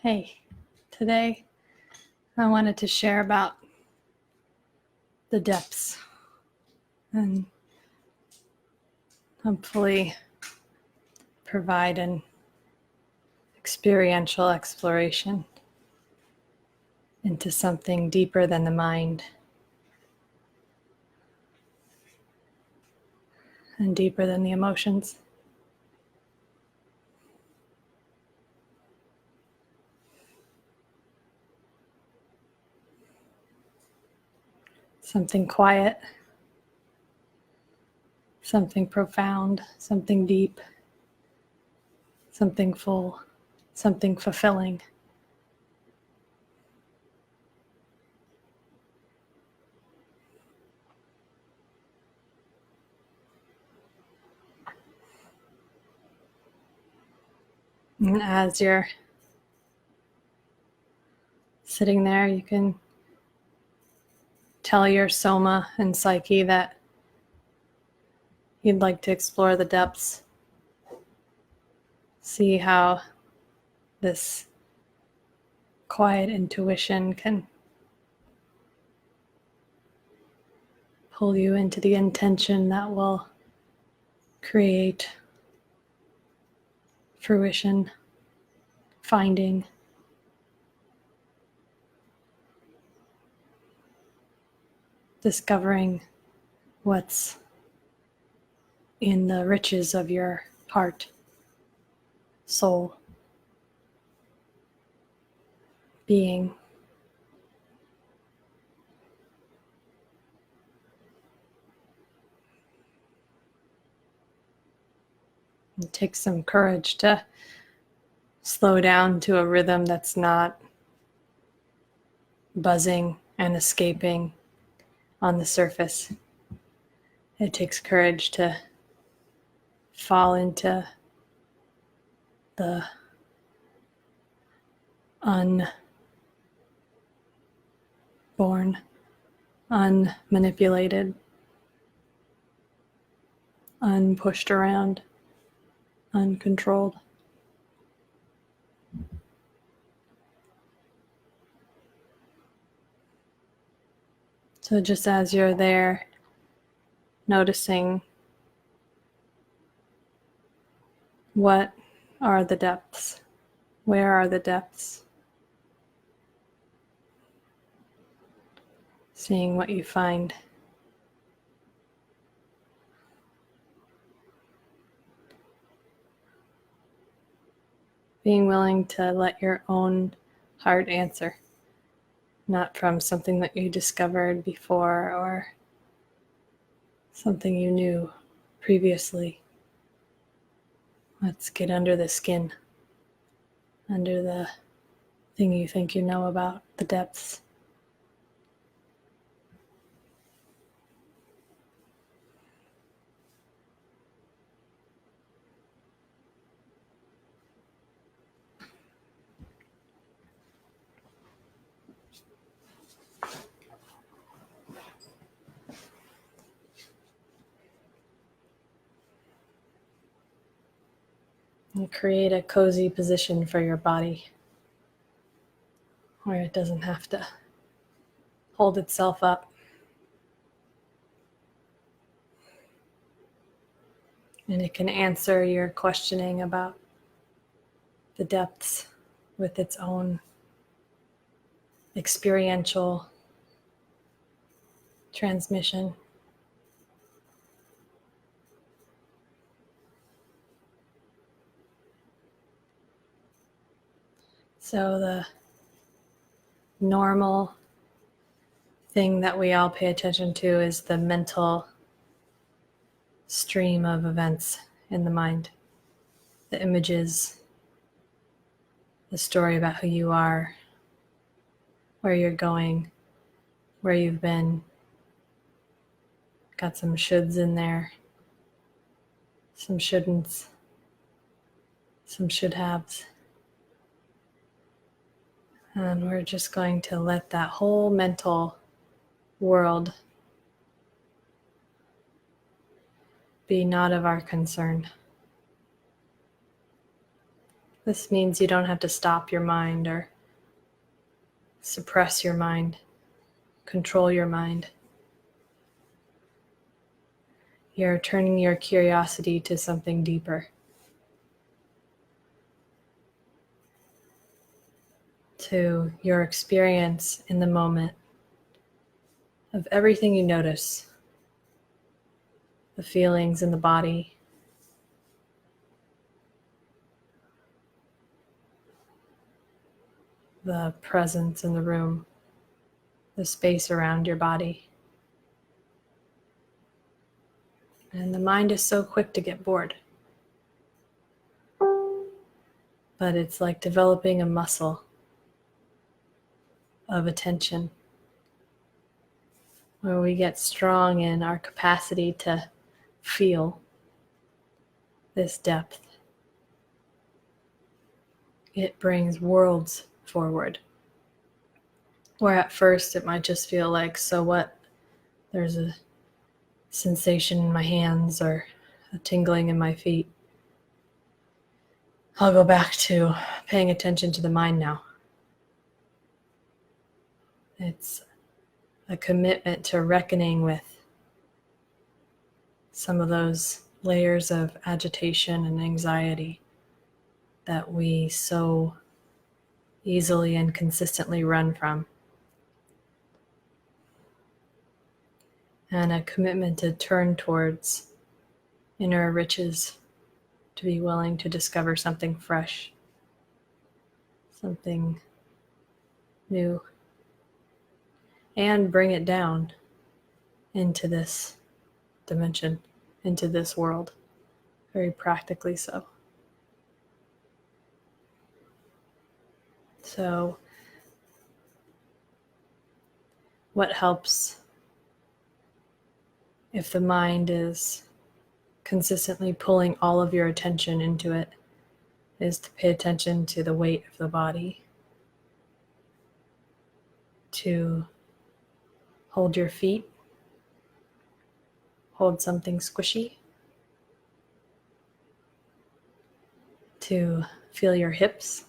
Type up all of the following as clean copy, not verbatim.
Hey, today I wanted to share about the depths and hopefully provide an experiential exploration into something deeper than the mind and deeper than the emotions. Something quiet, something profound, something deep, something full, something fulfilling. And as you're sitting there, you can tell your soma and psyche that you'd like to explore the depths. See how this quiet intuition can pull you into the intention that will create fruition, finding, discovering what's in the riches of your heart, soul, being. It takes some courage to slow down to a rhythm that's not buzzing and escaping on the surface. It takes courage to fall into the unborn, unmanipulated, unpushed around, uncontrolled. So just as you're there, noticing what are the depths, where are the depths, seeing what you find. Being willing to let your own heart answer, not from something that you discovered before or something you knew previously. Let's get under the skin, under the thing you think you know about the depths. And create a cozy position for your body where it doesn't have to hold itself up. And it can answer your questioning about the depths with its own experiential transmission. So the normal thing that we all pay attention to is the mental stream of events in the mind, the images, the story about who you are, where you're going, where you've been. Got some shoulds in there, some shouldn'ts, some should haves. And we're just going to let that whole mental world be not of our concern. This means you don't have to stop your mind or suppress your mind, control your mind. You're turning your curiosity to something deeper, to your experience in the moment of everything you notice, the feelings in the body, the presence in the room, the space around your body. And the mind is so quick to get bored. But it's like developing a muscle of attention, where we get strong in our capacity to feel this depth. It brings worlds forward. Where at first it might just feel like, so what? There's a sensation in my hands or a tingling in my feet. I'll go back to paying attention to the mind now. It's a commitment to reckoning with some of those layers of agitation and anxiety that we so easily and consistently run from. And a commitment to turn towards inner riches, to be willing to discover something fresh, something new, and bring it down into this dimension, into this world, very practically so. So, what helps if the mind is consistently pulling all of your attention into it is to pay attention to the weight of the body, to hold your feet, hold something squishy, to feel your hips,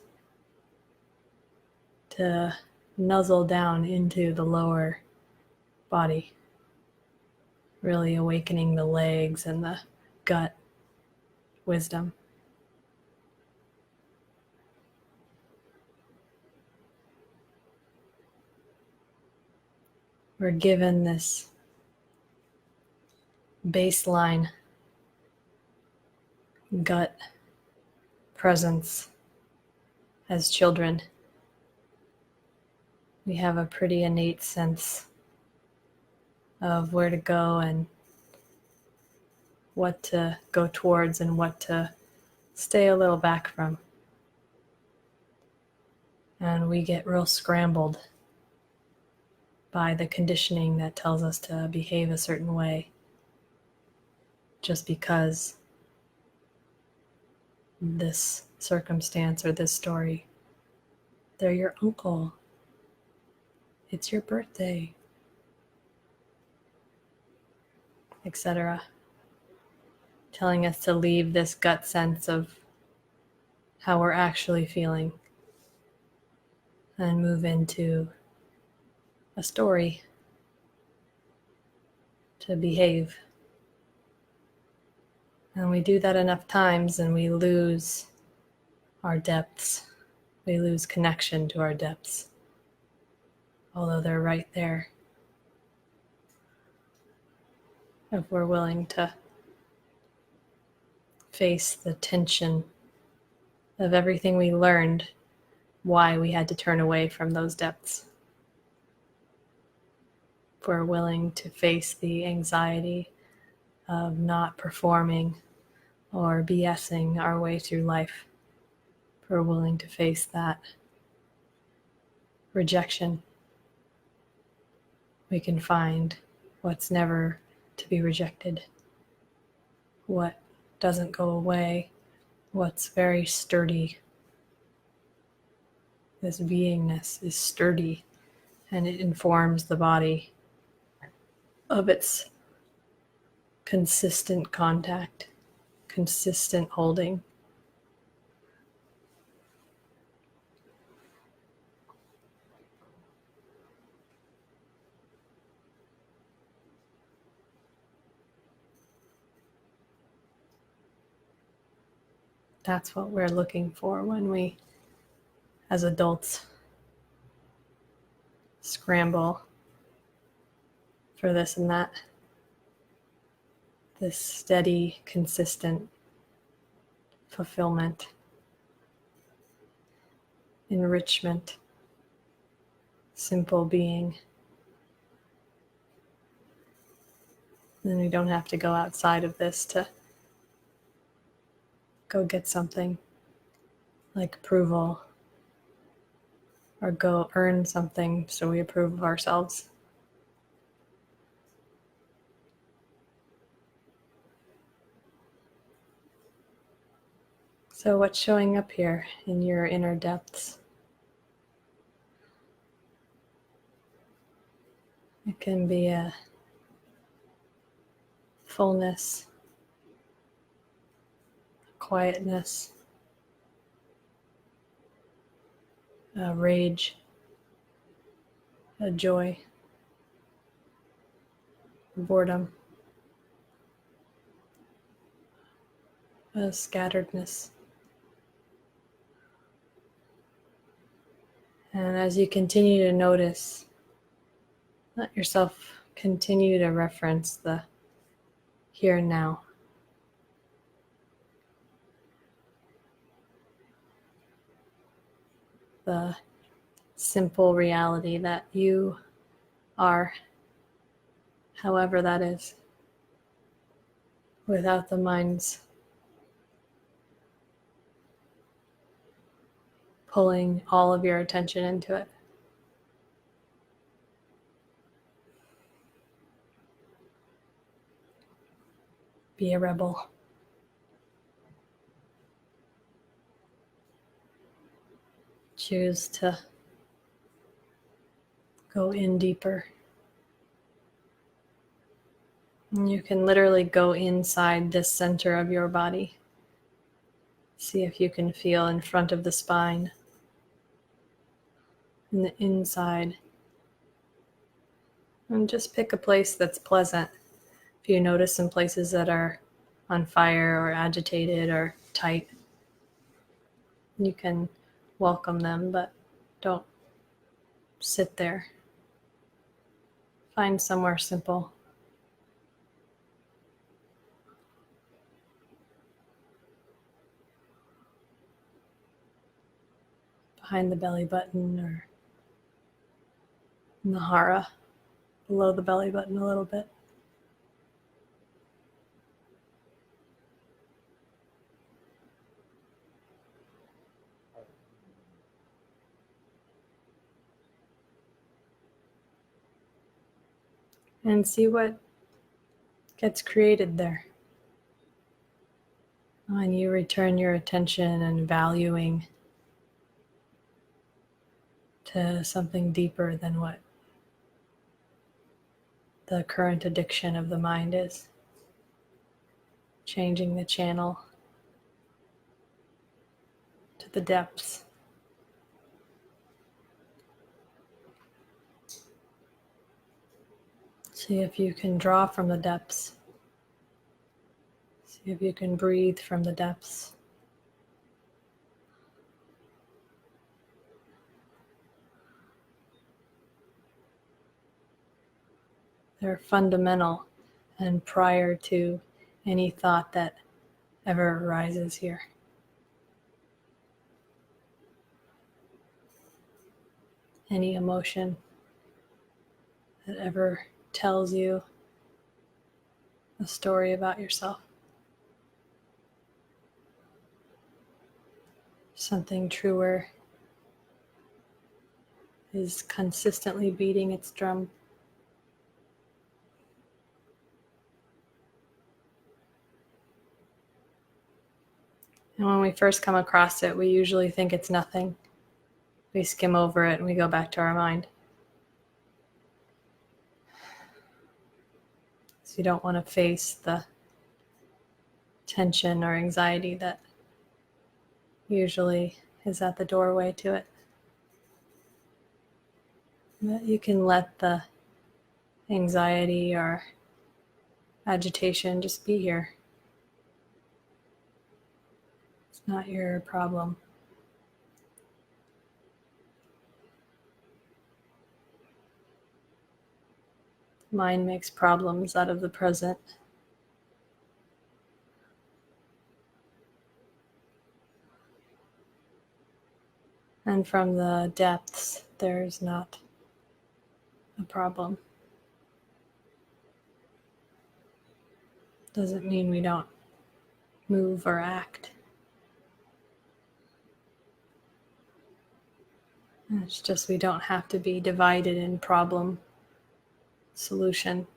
to nuzzle down into the lower body, really awakening the legs and the gut wisdom. We're given this baseline gut presence as children. We have a pretty innate sense of where to go and what to go towards and what to stay a little back from. And we get real scrambled by the conditioning that tells us to behave a certain way just because this circumstance or this story, they're your uncle, it's your birthday, etc. Telling us to leave this gut sense of how we're actually feeling and move into a story to behave. And we do that enough times and we lose our depths. We lose connection to our depths, although they're right there if we're willing to face the tension of everything we learned, why we had to turn away from those depths. If we're willing to face the anxiety of not performing or BSing our way through life, if we're willing to face that rejection, we can find what's never to be rejected, what doesn't go away, what's very sturdy. This beingness is sturdy and it informs the body of its consistent contact, consistent holding. That's what we're looking for when we, as adults, scramble for this and that. This steady, consistent fulfillment, enrichment, simple being. And we don't have to go outside of this to go get something like approval or go earn something so we approve of ourselves. So what's showing up here in your inner depths? It can be a fullness, a quietness, a rage, a joy, a boredom, a scatteredness. And as you continue to notice, let yourself continue to reference the here and now. The simple reality that you are, however that is, without the mind's pulling all of your attention into it. Be a rebel. Choose to go in deeper. And you can literally go inside this center of your body. See if you can feel in front of the spine, in the inside. And just pick a place that's pleasant. If you notice some places that are on fire or agitated or tight, you can welcome them, but don't sit there. Find somewhere simple. Behind the belly button or in the hara, below the belly button a little bit. And see what gets created there. When you return your attention and valuing to something deeper than what the current addiction of the mind is. Changing the channel to the depths. See if you can draw from the depths. See if you can breathe from the depths. They're fundamental and prior to any thought that ever arises here. Any emotion that ever tells you a story about yourself. Something truer is consistently beating its drum. And when we first come across it, we usually think it's nothing. We skim over it and we go back to our mind. So you don't want to face the tension or anxiety that usually is at the doorway to it. But you can let the anxiety or agitation just be here. It's not your problem. Mind makes problems out of the present. And from the depths, there's not a problem. Doesn't mean we don't move or act. It's just we don't have to be divided in problem, solution,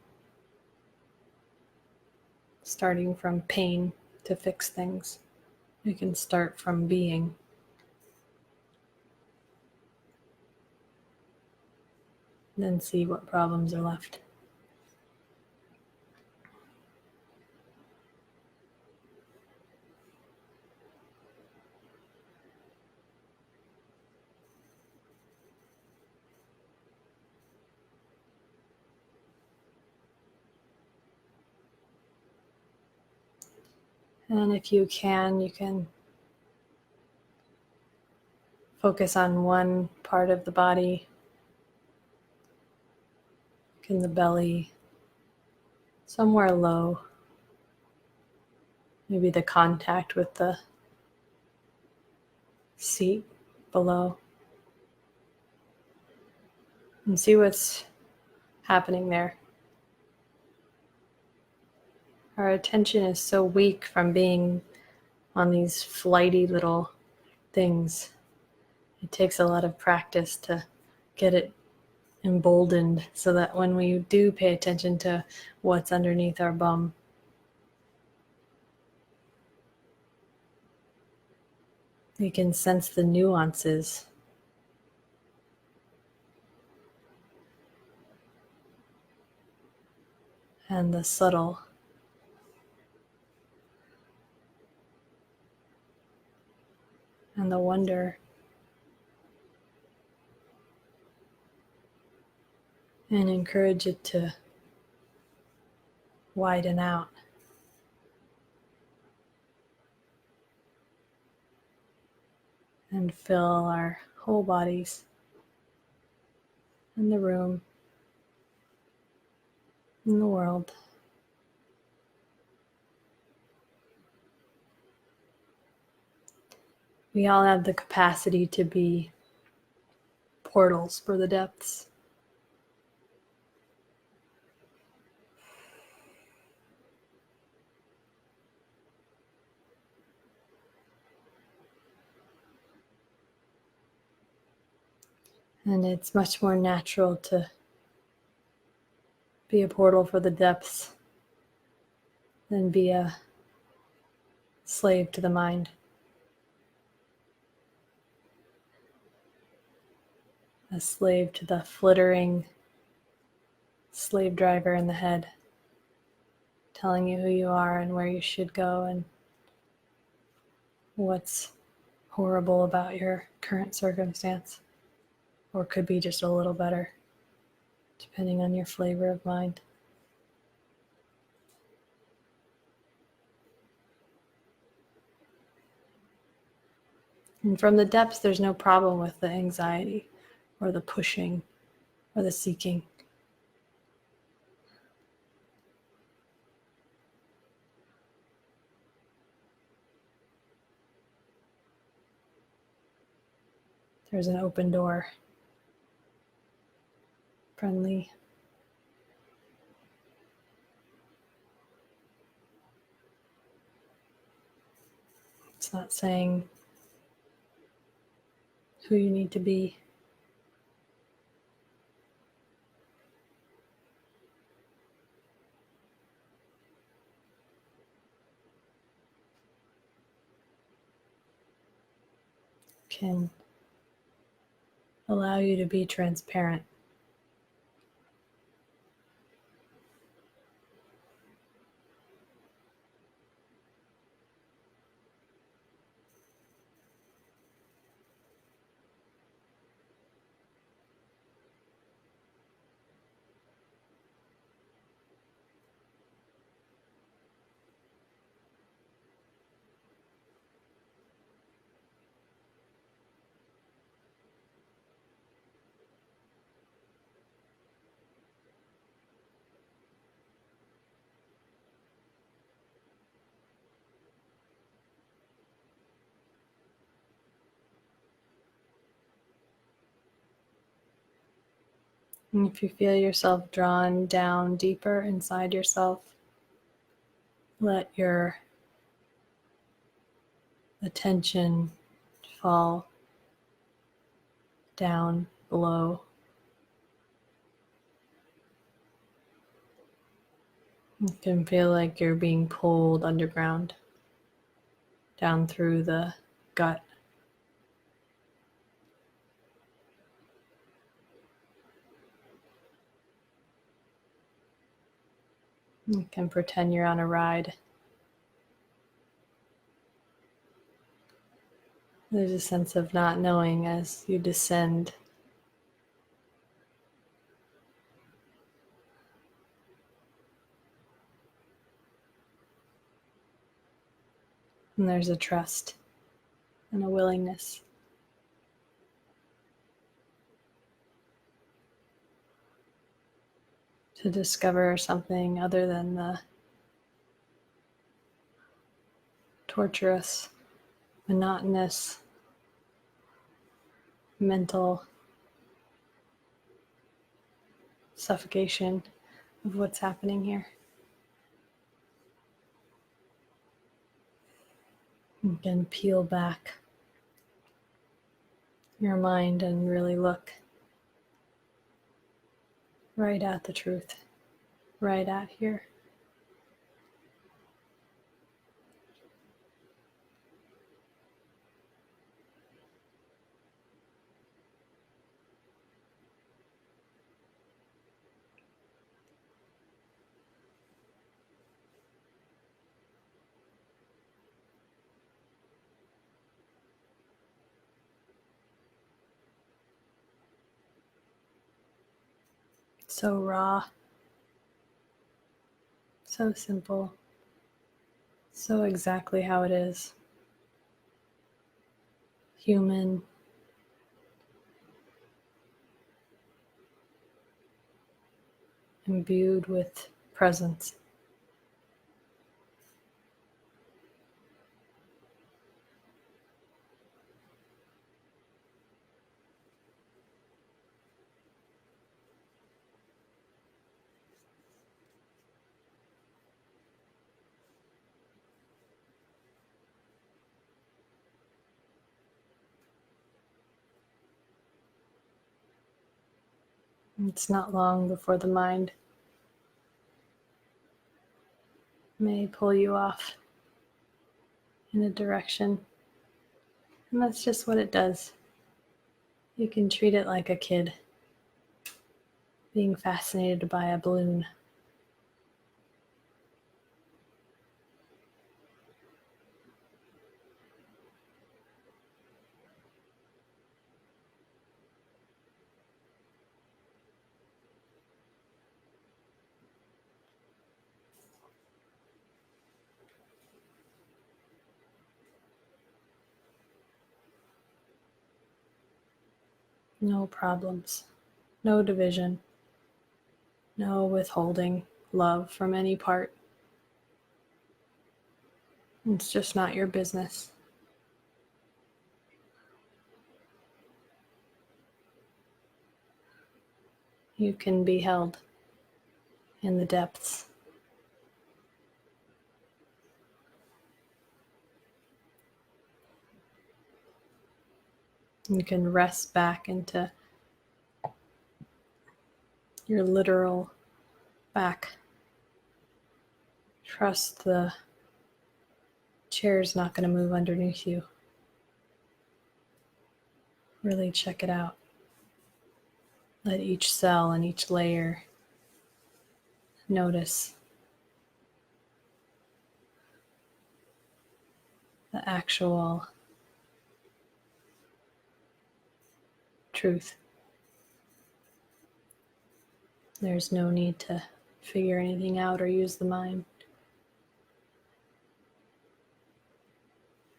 starting from pain to fix things. We can start from being. Then see what problems are left. And if you can focus on one part of the body, in the belly, somewhere low, maybe the contact with the seat below, and see what's happening there. Our attention is so weak from being on these flighty little things. It takes a lot of practice to get it emboldened so that when we do pay attention to what's underneath our bum, we can sense the nuances. And the subtle. And the wonder. And encourage it to widen out. And fill our whole bodies in the room, in the world. We all have the capacity to be portals for the depths. And it's much more natural to be a portal for the depths than be a slave to the mind. A slave to the flittering slave driver in the head, telling you who you are and where you should go and what's horrible about your current circumstance, or could be just a little better, depending on your flavor of mind. And from the depths, there's no problem with the anxiety or the pushing or the seeking. There's an open door, friendly. It's not saying who you need to be. Can allow you to be transparent. And if you feel yourself drawn down deeper inside yourself, let your attention fall down below. You can feel like you're being pulled underground, down through the gut. You can pretend you're on a ride. There's a sense of not knowing as you descend. And there's a trust and a willingness to discover something other than the torturous, monotonous, mental suffocation of what's happening here. You can peel back your mind and really look right at the truth, right at here. So raw, so simple, so exactly how it is. Human, imbued with presence. It's not long before the mind may pull you off in a direction. And that's just what it does. You can treat it like a kid being fascinated by a balloon. No problems, no division, no withholding love from any part. It's just not your business. You can be held in the depths. You can rest back into your literal back. Trust the chair's not going to move underneath you. Really check it out. Let each cell and each layer notice the actual truth. There's no need to figure anything out or use the mind.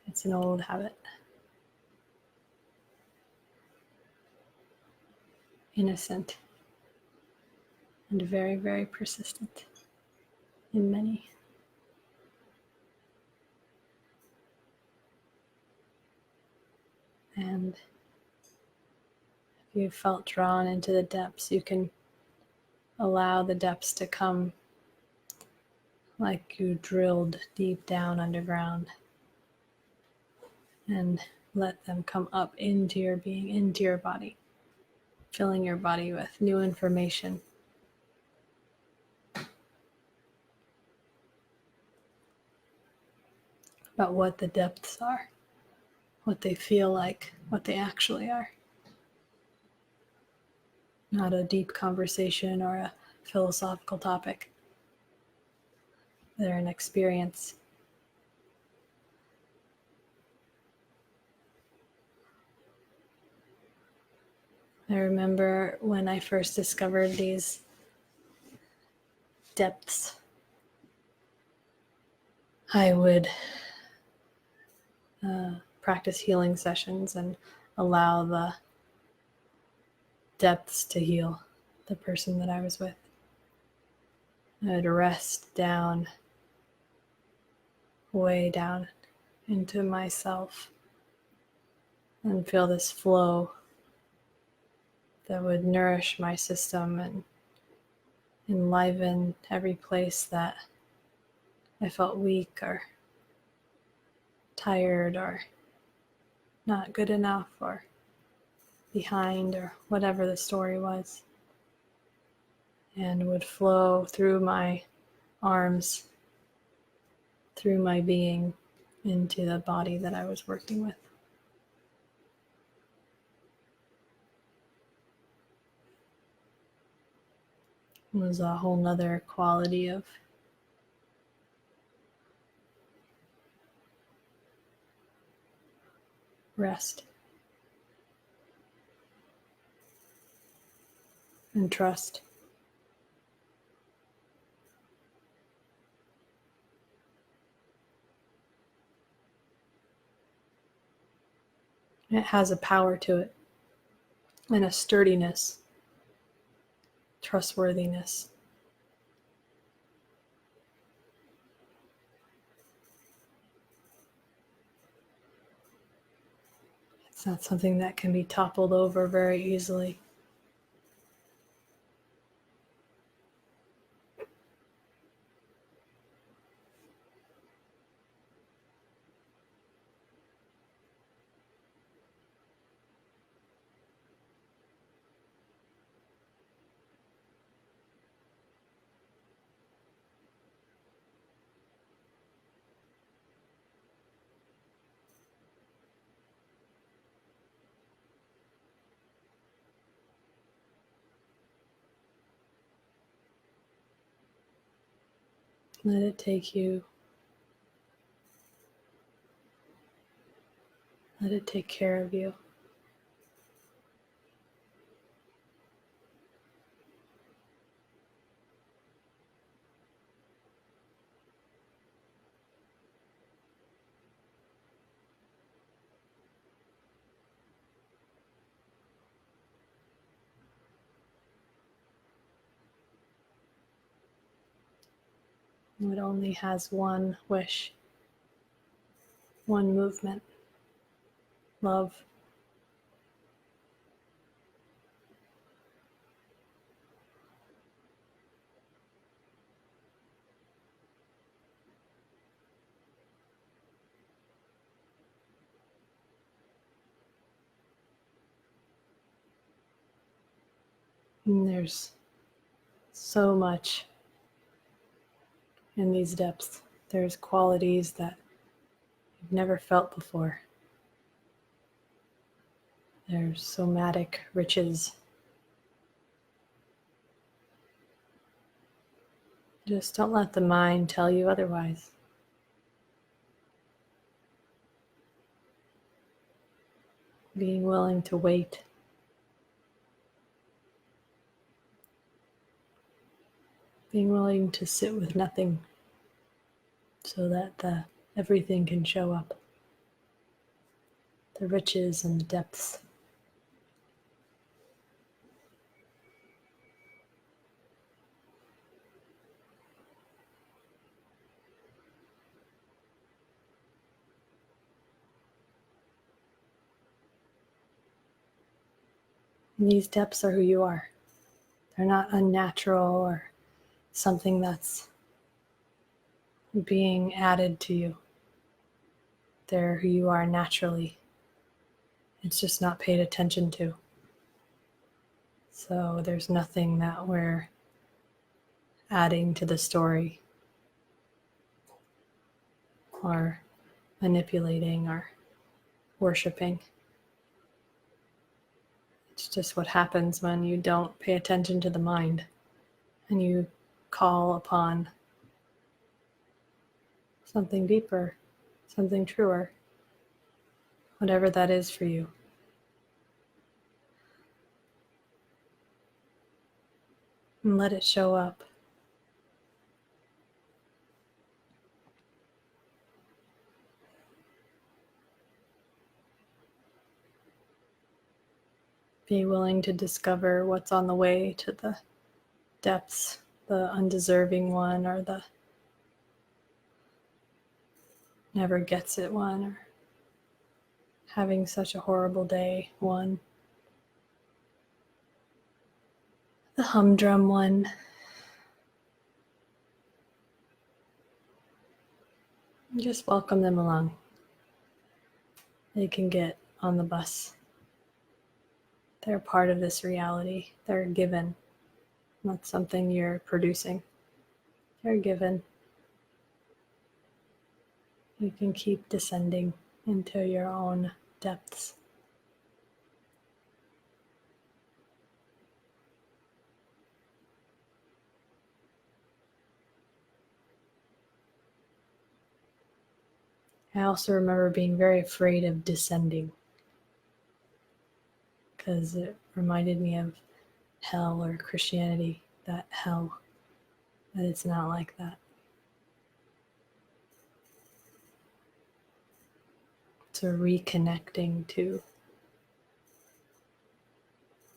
It's an old habit. Innocent and very, very persistent in many. And if you felt drawn into the depths, you can allow the depths to come like you drilled deep down underground, and let them come up into your being, into your body, filling your body with new information about what the depths are, what they feel like, what they actually are. Not a deep conversation or a philosophical topic. They're an experience. I remember when I first discovered these depths, I would practice healing sessions and allow the depths to heal the person that I was with. I would rest down, way down into myself, and feel this flow that would nourish my system and enliven every place that I felt weak or tired or not good enough or behind or whatever the story was, and would flow through my arms, through my being, into the body that I was working with. It was a whole nother quality of rest and trust. It has a power to it and a sturdiness, trustworthiness. It's not something that can be toppled over very easily. Let it take you. Let it take care of you. It only has one wish, one movement: love. And there's so much in these depths. There's qualities that you've never felt before. There's somatic riches. Just don't let the mind tell you otherwise. Being willing to wait. Being willing to sit with nothing so that everything can show up. The riches and the depths. And these depths are who you are. They're not unnatural or something that's being added to you. They're who you are naturally. It's just not paid attention to. So there's nothing that we're adding to the story or manipulating or worshiping. It's just what happens when you don't pay attention to the mind and you call upon something deeper, something truer, whatever that is for you. And let it show up. Be willing to discover what's on the way to the depths, the undeserving one or the never gets it one or having such a horrible day one, the humdrum one. Just welcome them along. They can get on the bus. They're part of this reality. They're given, not something you're producing. They're given. You can keep descending into your own depths. I also remember being very afraid of descending because it reminded me of hell or Christianity, that hell, but it's not like that. It's a reconnecting to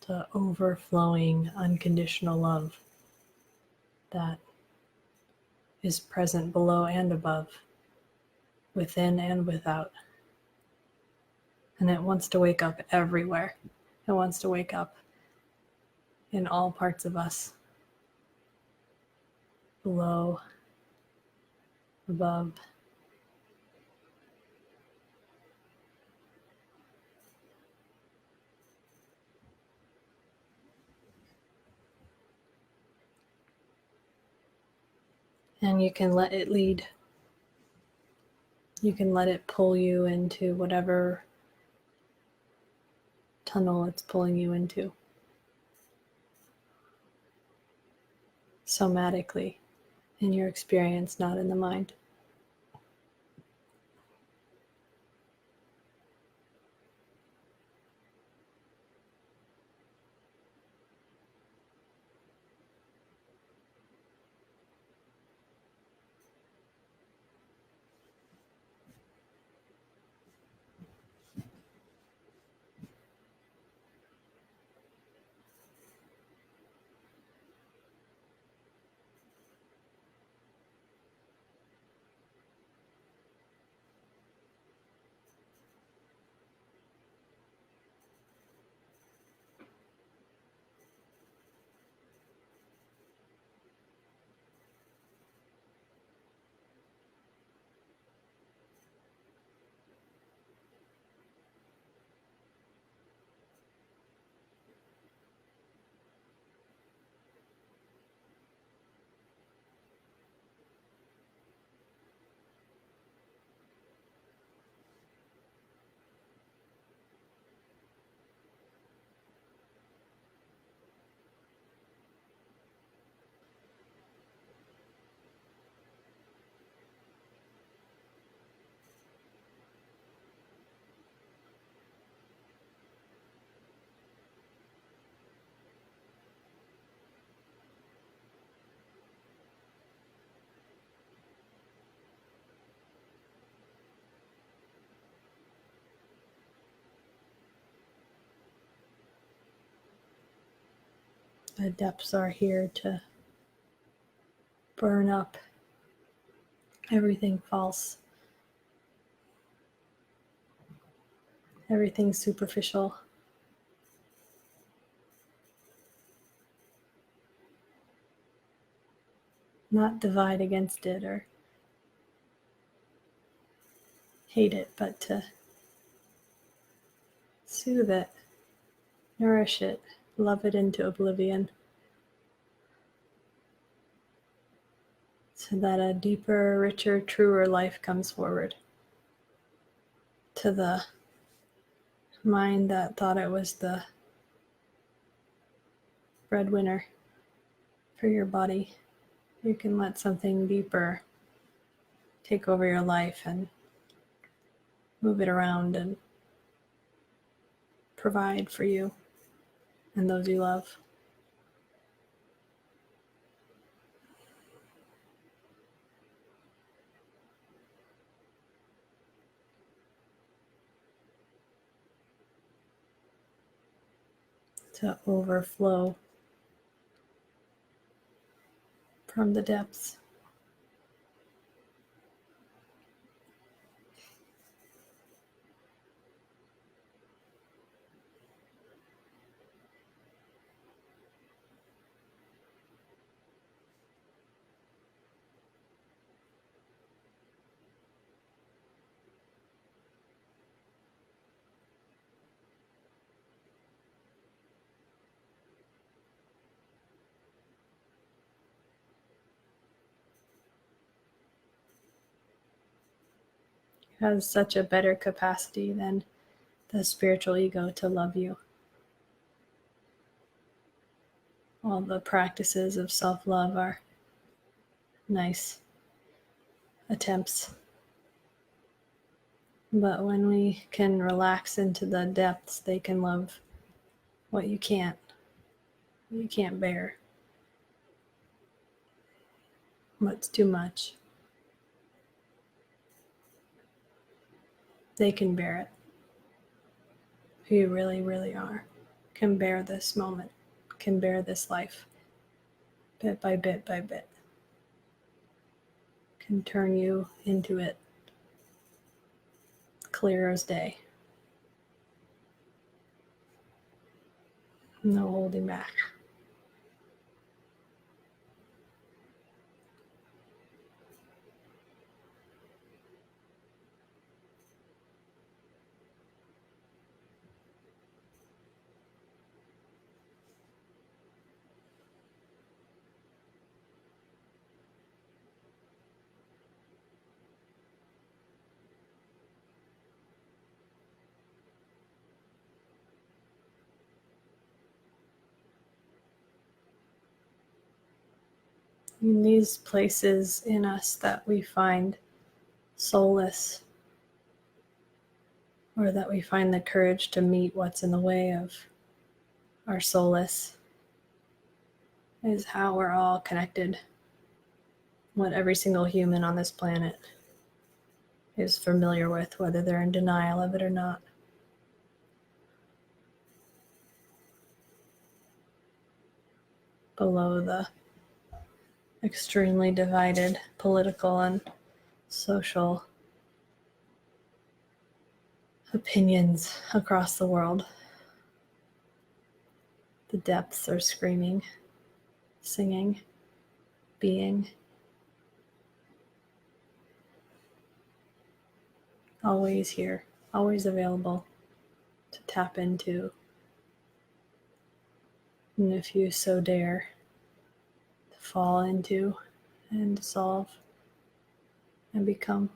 the overflowing unconditional love that is present below and above, within and without. And it wants to wake up everywhere. It wants to wake up in all parts of us, below, above. And you can let it lead. You can let it pull you into whatever tunnel it's pulling you into. Somatically, in your experience, not in the mind. The depths are here to burn up everything false, everything superficial. not divide against it or hate it, but to soothe it, nourish it, love it into oblivion, so that a deeper, richer, truer life comes forward to the mind that thought it was the breadwinner for your body. You can let something deeper take over your life and move it around and provide for you and those you love. To overflow from the depths. It has such a better capacity than the spiritual ego to love you. All the practices of self-love are nice attempts. But when we can relax into the depths, they can love what you can't bear. What's too much. They can bear it. Who you really, really are. Can bear this moment. Can bear this life. Bit by bit by bit. Can turn you into it. Clear as day. No holding back. In these places in us that we find soulless, or that we find the courage to meet what's in the way of our soulless, is how we're all connected. What every single human on this planet is familiar with, whether they're in denial of it or not. Below the extremely divided political and social opinions across the world, the depths are screaming, singing, being. Always here, always available to tap into. And if you so dare, to fall into and dissolve and become.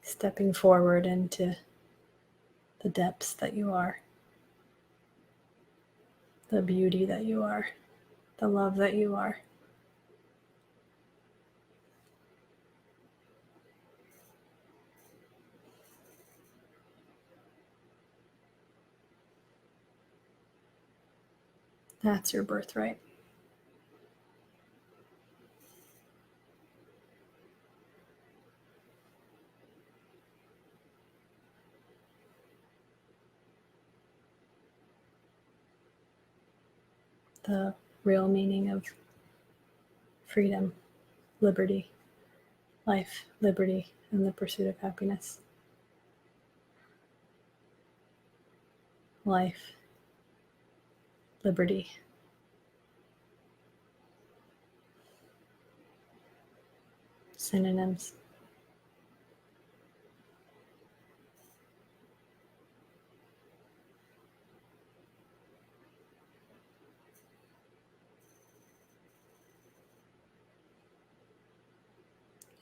Stepping forward into the depths that you are, the beauty that you are, the love that you are. That's your birthright. The real meaning of freedom, liberty, life, liberty, and the pursuit of happiness. Life, liberty, synonyms.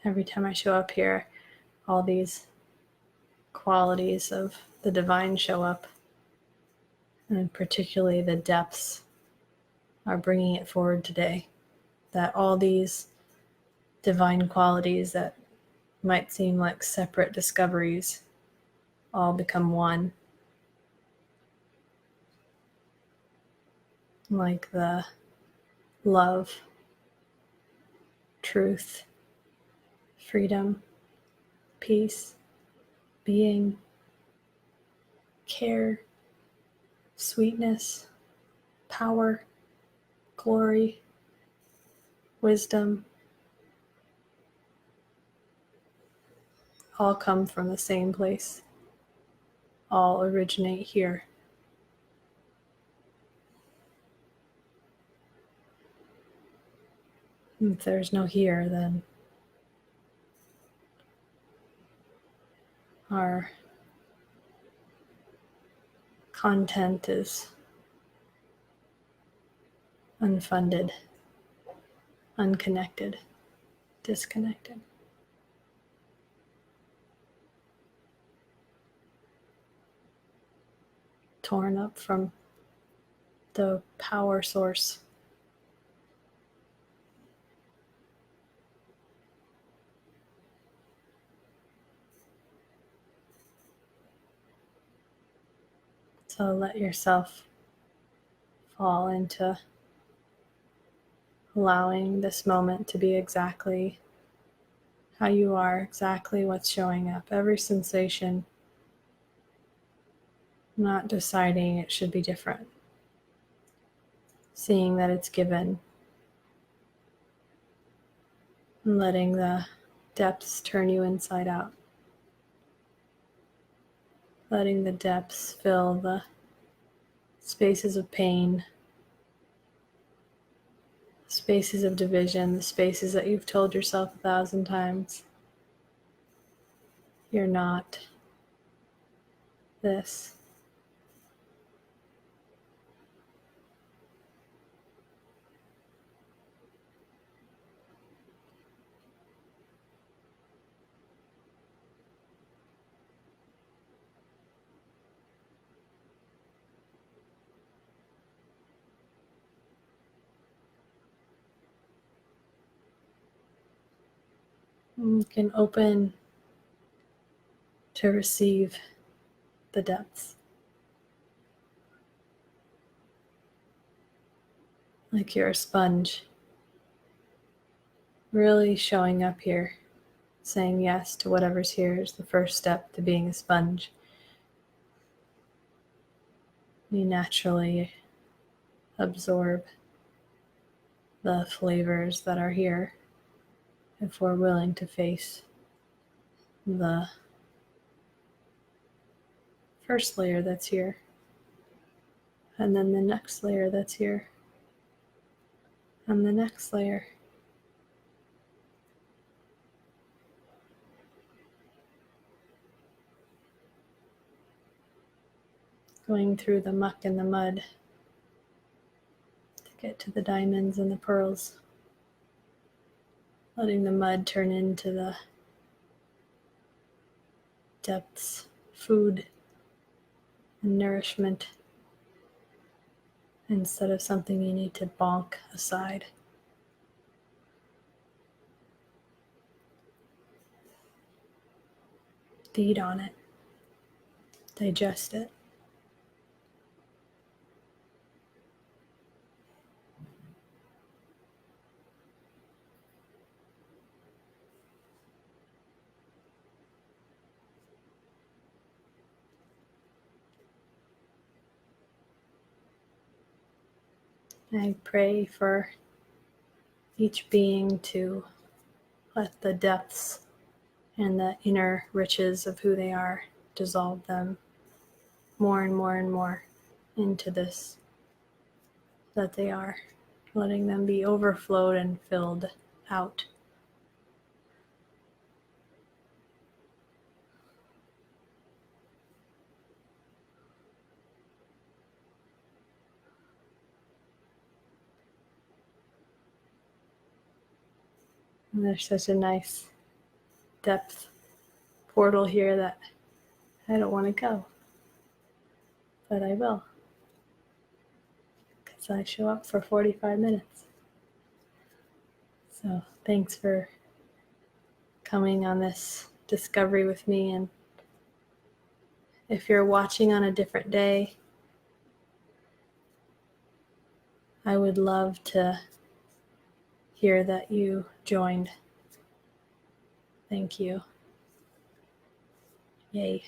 Every time I show up here, all these qualities of the divine show up, and particularly the depths are bringing it forward today. That all these divine qualities that might seem like separate discoveries all become one. Like the love, truth, freedom, peace, being, care, sweetness, power, glory, wisdom, all come from the same place, all originate here. If there's no here, then our content is unfunded, unconnected, disconnected. Torn up from the power source. So let yourself fall into allowing this moment to be exactly how you are, exactly what's showing up, every sensation, not deciding it should be different, seeing that it's given, and letting the depths turn you inside out, letting the depths fill the spaces of pain, spaces of division, the spaces that you've told yourself 1,000 times. You're not this. You can open to receive the depths. Like you're a sponge, really showing up here, saying yes to whatever's here is the first step to being a sponge. You naturally absorb the flavors that are here if we're willing to face the first layer that's here, and then the next layer that's here, and the next layer. Going through the muck and the mud to get to the diamonds and the pearls. Letting the mud turn into the depths, food, and nourishment instead of something you need to bonk aside. Feed on it. Digest it. I pray for each being to let the depths and the inner riches of who they are dissolve them more and more and more into this that they are, letting them be overflowed and filled out. And there's such a nice depth portal here that I don't want to go, but I will, because I show up for 45 minutes. So thanks for coming on this discovery with me. And if you're watching on a different day, I would love to hear that you joined. Thank you. Yay.